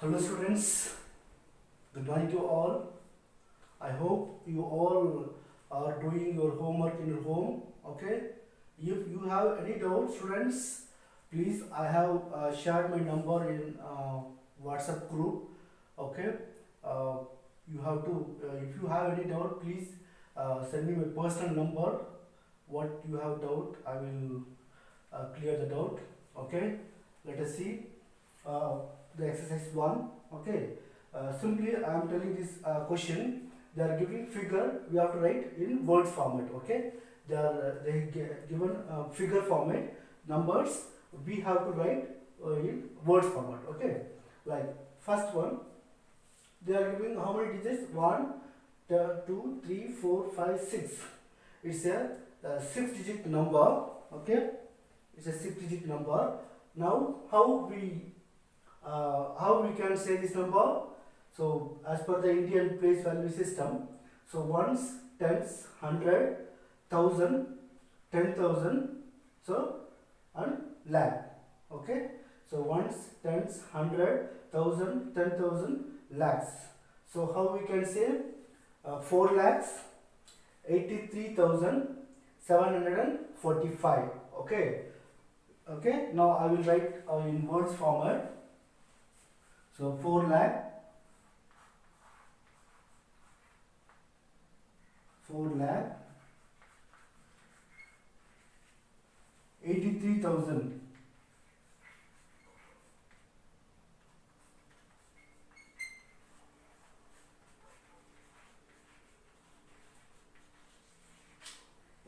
Hello students, good morning to all. I hope you all are doing your homework in your home. Okay. If you have any doubt, students, please I have shared my number in WhatsApp group. Okay. Uh, you have to if you have any doubt, please send me my personal number. What you have doubt, I will clear the doubt. Okay. Let us see the exercise 1. Okay. Simply I am telling this question. They are giving figure. We have to write in word format. Okay. Given figure format numbers. We have to write in words format. Okay. Like first one. They are giving how many digits? 1, 2, 3, 4, 5, 6. It's a 6-digit number. Okay. It's a 6-digit number. Now how we can say this number? So as per the Indian place value system, so ones, tens, 100, 1000, 10,000, so and lakh. Okay. So ones, tens, 100, 1000, 10,000, lakhs. So how we can say 4 lakhs 83,745. Okay. Okay. Now I will write in words format. So 4 lakh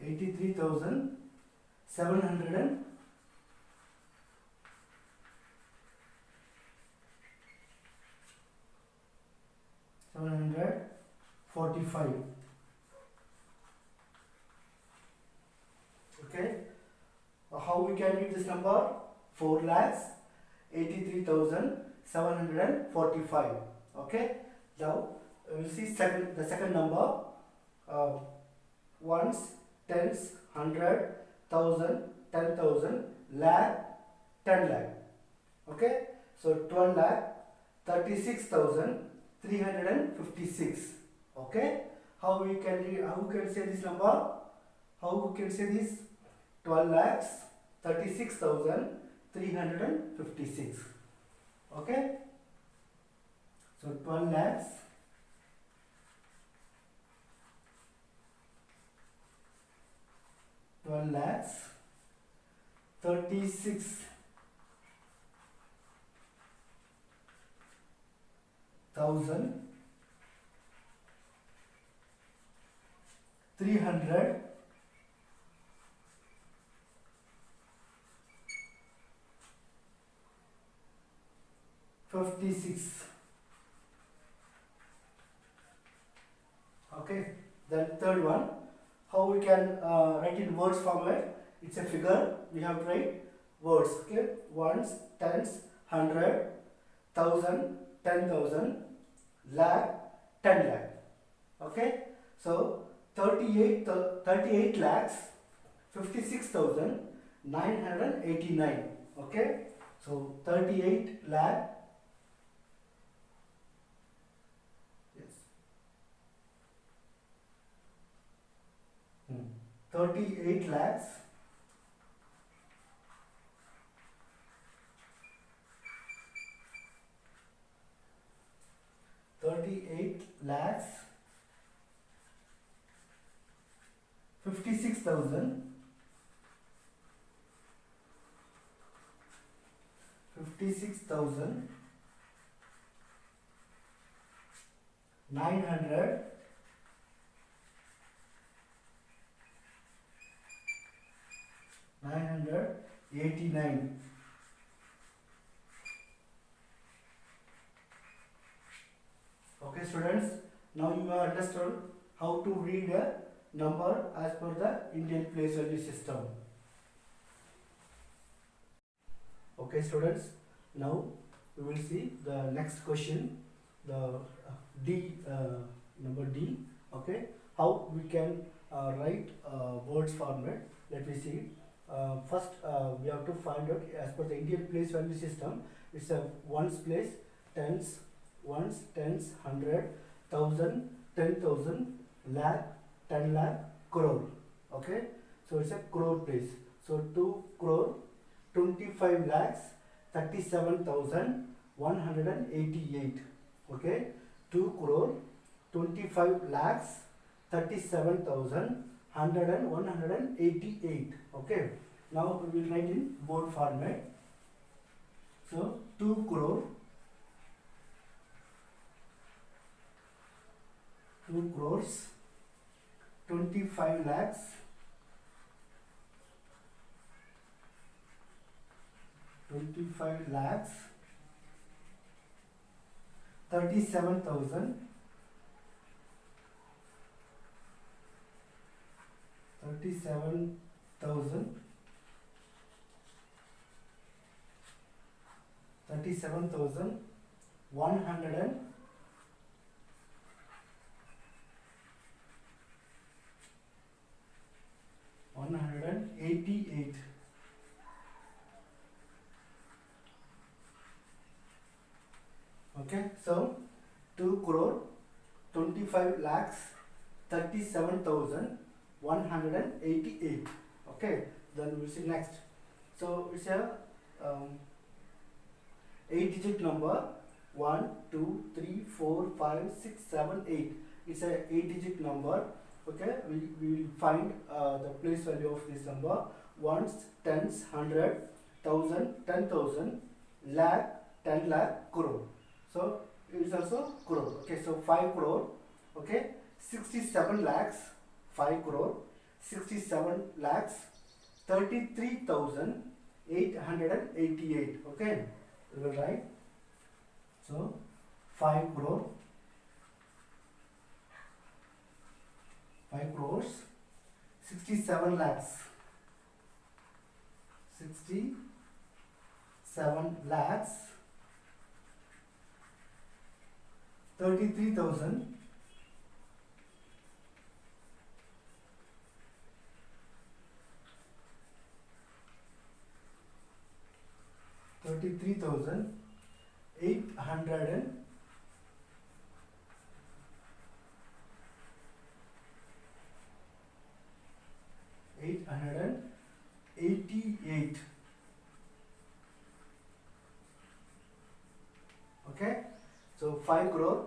83,000 745. Okay. How we can read this number? 4 lakhs 83,745. Okay. Now we will see the second number. Ones, tens, 100, 1000, 10,000, lakh, 10 lakh. Okay. So 12 lakh 36,356. Okay. How we can say this number? How we can say this? 12 lakhs 36,356. Okay. So 12 lakhs 36,356. Okay. Then third one, how we can write in words format? It's a figure. We have to write words. Okay. Ones, tens, 100, 1000, 10,000, lakh, 10 lakh. Okay. So 38 lakhs 56,989. Okay. So 38 lakh. Yes. 38 lakhs 56,000 989. Okay students, now you have understood how to read a number as per the Indian place value system. Okay students, now we will see the next question, the number D. Okay, how we can write words format. Let me see. First we have to find out as per the Indian place value system. It's a ones place, tens, ones, tens, hundred, thousand, 10,000, lakh, 10 lakh, crore. Okay, so it's a crore place. So 2 crore 25 lakhs 37,188. Okay, 2 crore 25 lakhs 37,188. Okay, now we will write in board format. So 2 crore 2 crores 25 lakhs 25 lakhs 37,000 188. Okay, so 2 crore 25 lakhs 37,188. Okay, then we'll see next. So it's a 8-digit number 1, 2, 3, 4, 5, 6, 7, 8. It's a 8-digit number. Okay, we will find the place value of this number: ones, tens, hundred, thousand, 10,000, lakh, 10 lakh, crore. So it is also crore. Okay, so 5 crore. Okay, 67 lakhs, 5 crore, 67 lakhs, 33,888. Okay, we will write. So 5 crore, 5 crores, 67 lakhs, 67 lakhs, 33,000, 888. Okay, so 5 crore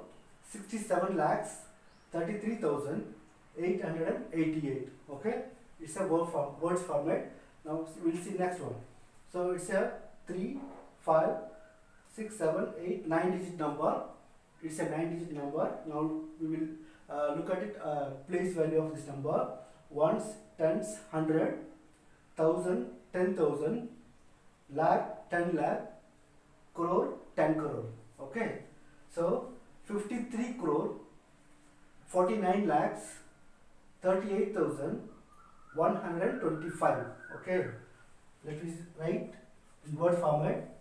67 lakhs 33,888. Okay, it's a words format. Now we'll see next one. So it's a 3, 5, 6, 7, 8, 9-digit number. It's a 9-digit number. Now we will look at it, place value of this number: ones, tens, hundred, thousand, 10,000, lakh, 10 lakh, crore, 10 crore. Okay, so 53 crore 49 lakhs 38,125. Okay, let me write in word format: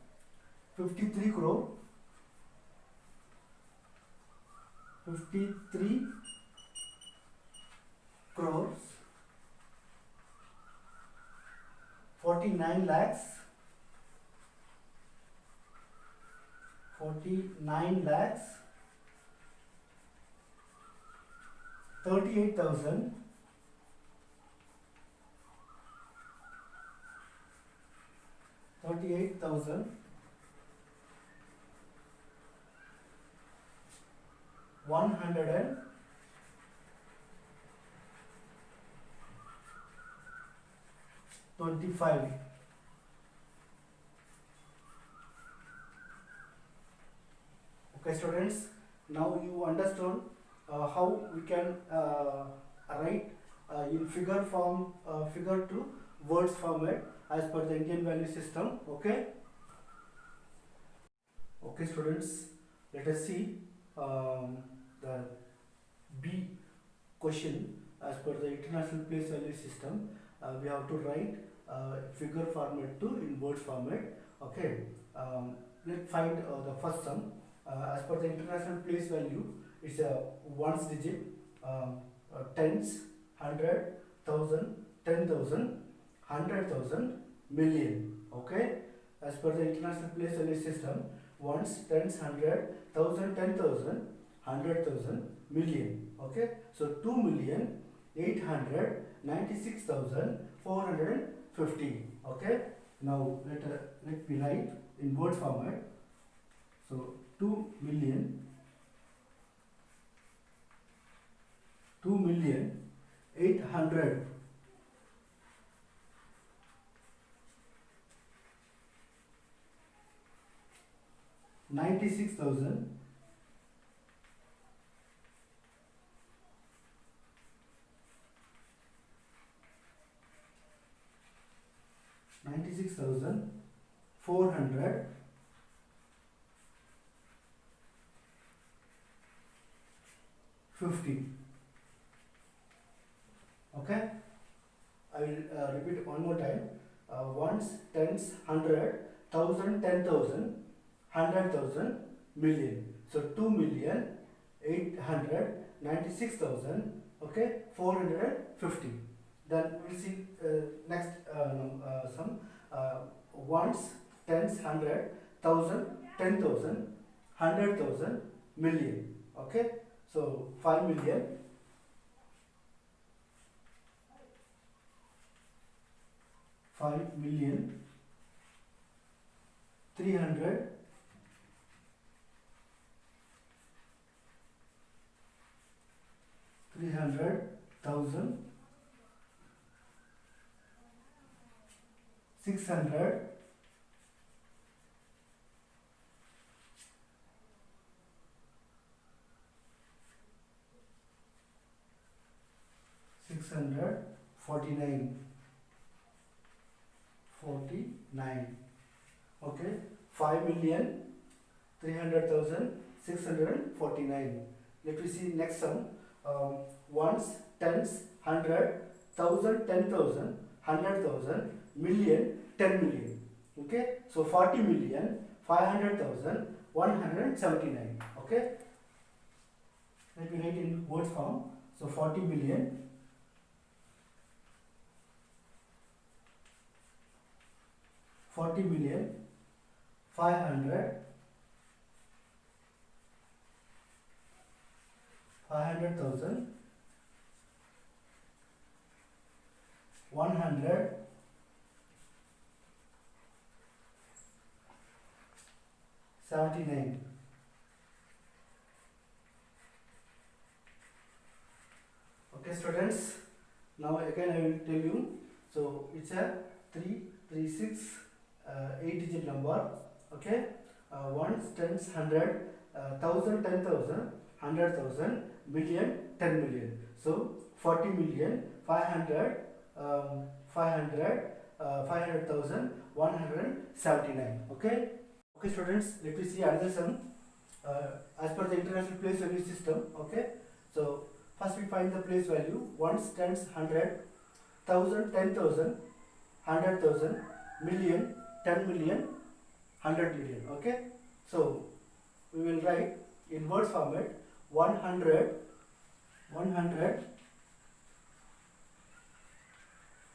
53 crore 53 crores 49 lakhs 38,000 125. Okay, students, now you understand how we can write in figure form, figure to words format as per the Indian value system. Okay. Okay, students, let us see the B question as per the international place value system. We have to write figure format to in words format. Okay, let's find the first sum. As per the international place value, it's a ones digit, tens, hundred, thousand, 10,000, 100,000, million. Okay, as per the international place value system, ones, tens, hundred, thousand, 10,000, 100,000, million. Okay, so 2,896,450. Okay, now let me write in word format. So 2,800 96,000 450. Okay, I will repeat one more time. Ones, tens, hundred, thousand, 10,000, 100,000, million. So 2,896,000. Okay, 450. Then we'll see next sum. Ones, tens, hundred, thousand, 10,000, 100,000, million. Okay, so 5,000,000. 5,300,000 600 649 okay, 5,300,649. Let me see next sum. Ones, tens, hundred, thousand, 10,000, 100,000, million, 10,000,000. Okay, so 40,500,179. Okay, let me write in word form. So 40 million, 500,000, 179. Okay, students. Now again I will tell you. So it's a 336 8-digit number. Okay, ones, tens, hundred, thousand, 10,000, 100,000, million, 10,000,000. So 40,500,179. Okay. Okay, students. Let me see another sum. As per the international place value system. Okay. So first we find the place value. Ones, tens, hundred, thousand, 10,000, 100,000, million, 10,000,000, 100,000,000. Okay, so we will write in word format 100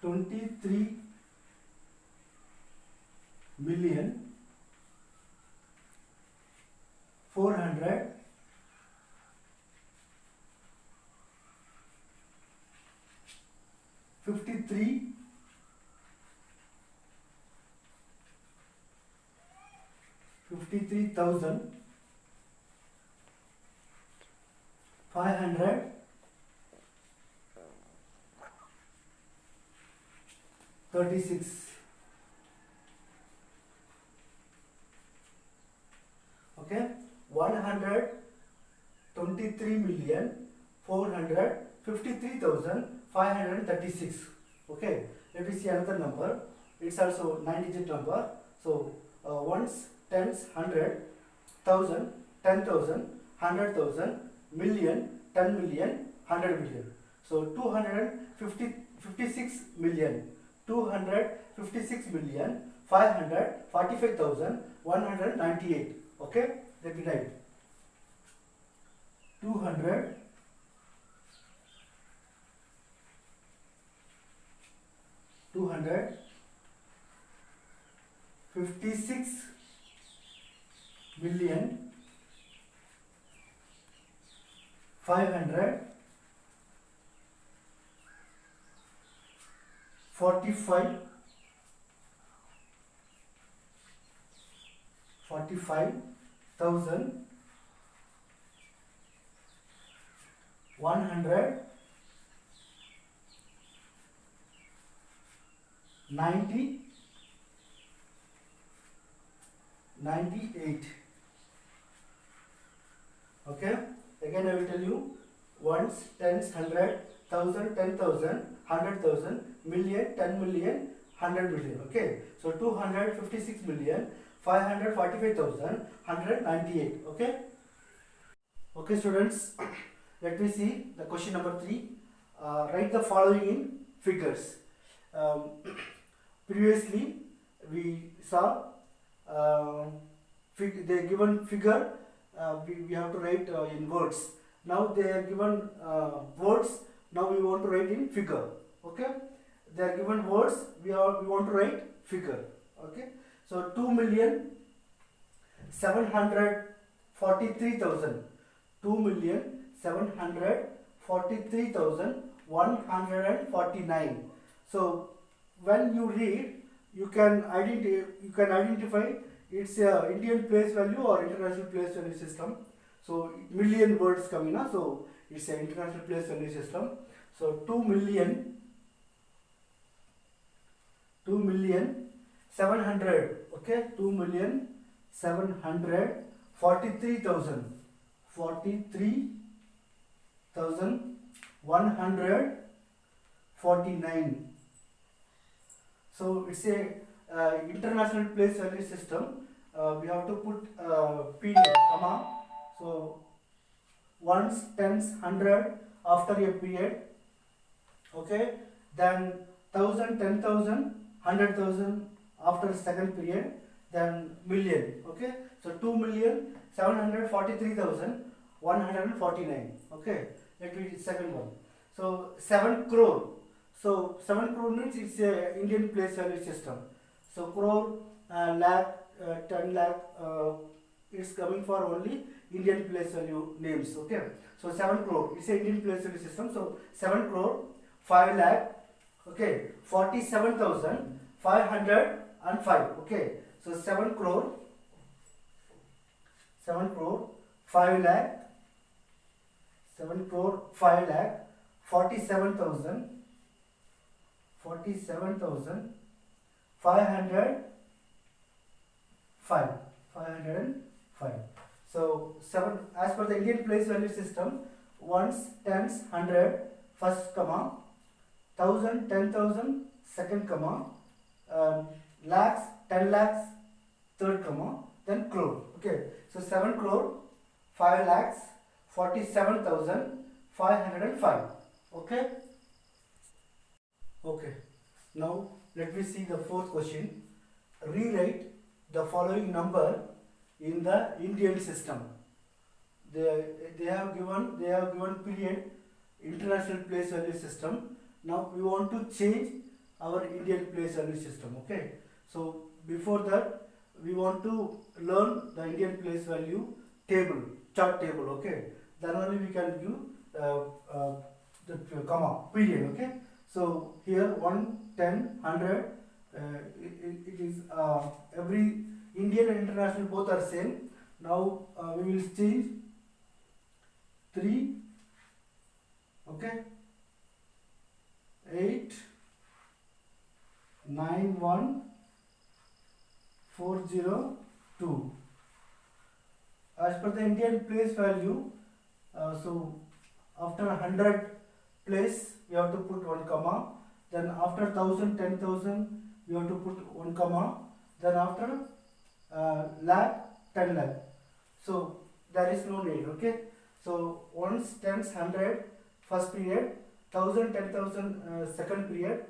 23 million 400 53 53,000 536. Okay, 123,453,536. Okay, let me see another number. It's also 9-digit number. So ones, tens, hundred, thousand, 10,000, 100,000, million, 10,000,000, 100,000,000. So 256,545,198. Okay, let me write 200 256 million 500 45,000 100 98. Okay, again I will tell you: ones, tens, hundred, thousand, 10,000, 100,000, million, 10 million, 100 million. Okay, so 256,545,198. Okay. Okay, students. Let me see the question number 3. Write the following in figures. Um, Previously, we saw the given figure. We have to write in words. Now they are given words. Now we want to write in figure. Okay, they are given words. We want to write figure. Okay, so 2,743,000. 2,743,149. So when you read, you can identify it's a Indian place value or international place value system. So million words coming up, so it's an international place value system. So 2,700,000. Okay, 2,743,149. So it's a international place value system. We have to put period, comma. So ones, tens, hundred after a period. Okay. Then 1,000, 10,000, 100,000 after second period. Then million. Okay. So 2,743,149. Okay. Let me second one. So 7 crore. So 7 crore means it's a Indian place value system. So crore, lakh, 10 lakh, it's coming for only Indian place value names. Okay. So 7 crore, it's a Indian place value system. So 7 crore, 5 lakh, okay, 47,505. Okay. So 7 crore, 5 lakh, 7 crore, 5 lakh, 47,505. So 7, as per the Indian place value system, ones, tens, 100 first comma, 1,000, 10,000 second comma, lakhs, 10 lakhs third comma, then crore. Okay, so 7 crore, 5 lakhs, 47,505. Okay. Okay. Now let me see the fourth question. Rewrite the following number in the Indian system. They have given period international place value system. Now we want to change our Indian place value system. Okay. So before that, we want to learn the Indian place value table, chart table. Okay. Then only we can give the comma period. Okay. So here 1, 10, 100. It is every Indian and international both are same. Now we will change 3. Okay. 8, 9, 1, 4, 0, 2. As per the Indian place value, so after 100 place we have to put 1 comma. Then after 1,000, 10,000 we have to put 1 comma. Then after lakh, 10 lakh. So there is no need. Okay. So ones, tens, 100 first period, 1,000, 10,000 second period,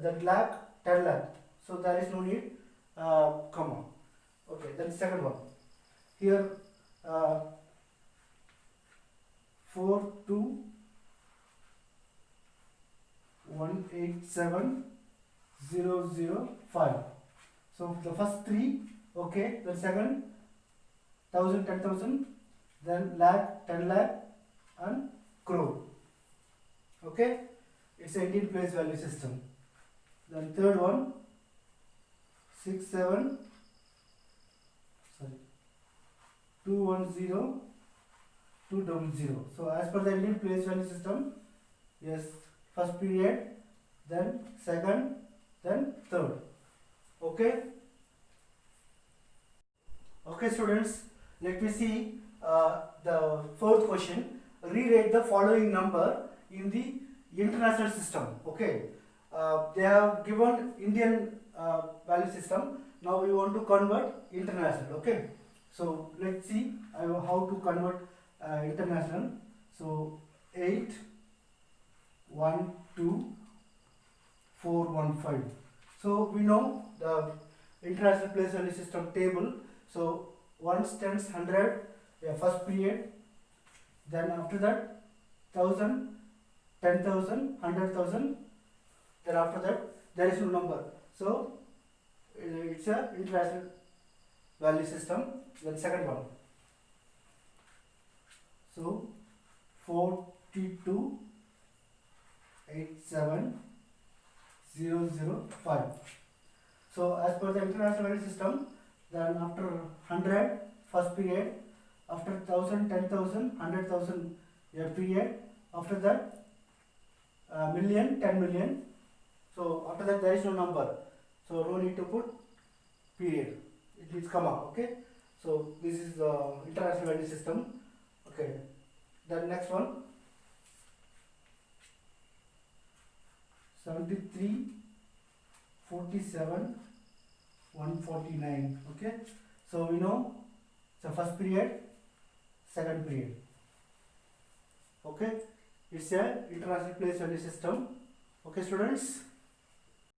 then lakh, 10 lakh. So there is no need comma. Okay. Then second one. Here 4, 2, 187,005. So the first 3, okay. The second thousand, 10,000, then lakh, 10 lakh, and crore. Okay, it's an Indian place value system. Then third one, 6 7 sorry 210 200. So as per the Indian place value system, yes, first period, then second, then third. Okay. Okay, students, let me see the fourth question. Rewrite the following number in the international system. Okay, they have given Indian value system. Now we want to convert international. Okay, so let's see how to convert international. So 8 1 2 4 1 5. So we know the international place value system table. So ones, tens, 100, yeah, first period. Then after that 1000, 10,000, 100,000. Then after that there is no number. So it's a international value system. Then second one. So 42 87005. So as per the international value system, then after 100 first period, after 1000, 10,000, 100,000 a period, after that million, 10 million. So after that there is no number, so no need to put period, it needs comma. Okay, so this is the international value system. Okay, then next one, 73 47 149. Okay, so we know the first period, second period. Okay, it's a international place value system. Okay, students.